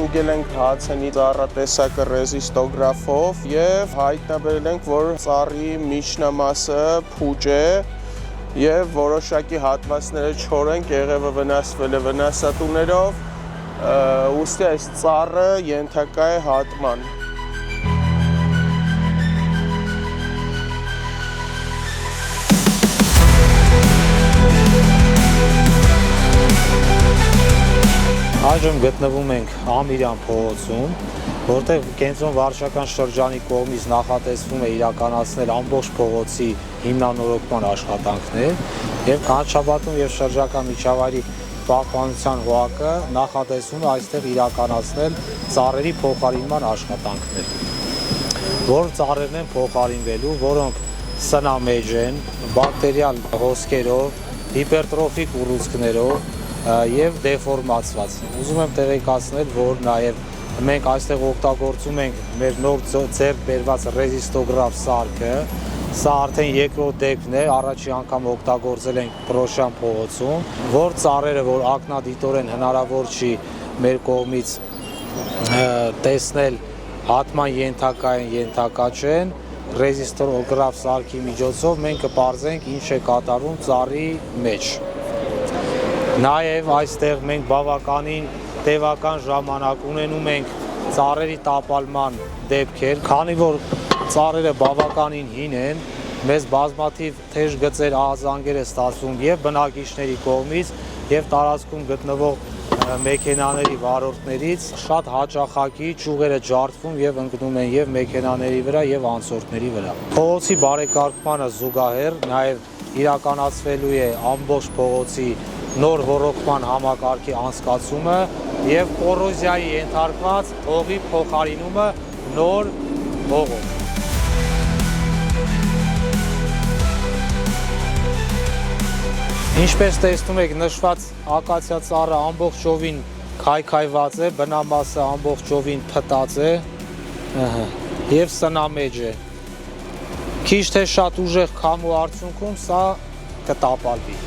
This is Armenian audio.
ստուգել ենք հացենի ծառատեսակը ռեզիստոգրաֆով եւ հայտնաբերել ենք, որ ծառի միջնամասը փուճ է եւ որոշակի հատվածները չոր են, կեղևը վնասվել է վնասատուներով, ուստի այս ծառը ենթակա է հատման։ Այժմ գտնվում ենք Ամիրյան փողոցում, որտեղ կենտրոն վարչական շրջանի կողմից նախատեսվում է իրականացնել ամբողջ փողոցի հիմնանորոգման աշխատանքներ եւ Կանաչապատում եւ շրջակա միջավայրի պահպանության ՀՕԱԿ-ը նախատեսվում է այստեղ իրականացնել ծառերի փոխարինման աշխատանքներ, որ ծառերն են փոխարինվելու, որոնք սնամեջ են, բակտերիալ հոսքերով, հիպերտրոֆիկ ուռուցքներով եւ դեֆորմացված։ Ուզում եմ տեղեկացնել, որ նաեւ մենք այստեղ օգտագործում ենք մեր նոր ձեռք բերված ռեզիստոգրաֆ սարքը, սա արդեն երկրորդ դեպքն է, առաջի անգամ օգտագործել ենք Պրոշյան փողոցում, որ ծառերը, որ ակնադիտորեն հնարավոր չի մեր կողմից տեսնել հատման ենթակա են, ենթակա չեն, ռեզիստոգրաֆ սարքի միջոցով մենք կպարզենք ինչ է կատարվում ծառի մեջ։ Նաև այստեղ մենք բավականին տևական ժամանակ ունենում ենք ծառերի տապալման դեպքեր, քանի որ ծառերը բավականին հին են, մեզ բազմաթիվ թեժ գծեր ահազանգեր է ստացվում եւ բնակիչների կողմից եւ տարածքում գտնվող մեքենաների վարորդներից, շատ հաճախակի ճյուղերը ջարդվում եւ ընկնում են եւ մեքենաների վրա եւ անցորդների վրա։ Փողոցի բարեկարգմանը զուգահեռ նաեւ իրականացվելու է ամբողջ փողոցի նոր ռոռոկման համակարգի անցկացումը եւ կոռոզիայի ենթարկված հողի փոխարինումը նոր հողով։ Ինչպես տեսնում եք, նշված ակացիա ծառը ամբողջովին քայքայված է, բնամասը ամբողջովին փտած է եւ սնամեջ է։ Քիչ թե շատ ուժեղ քամու արդյունքում սա կտապալվի։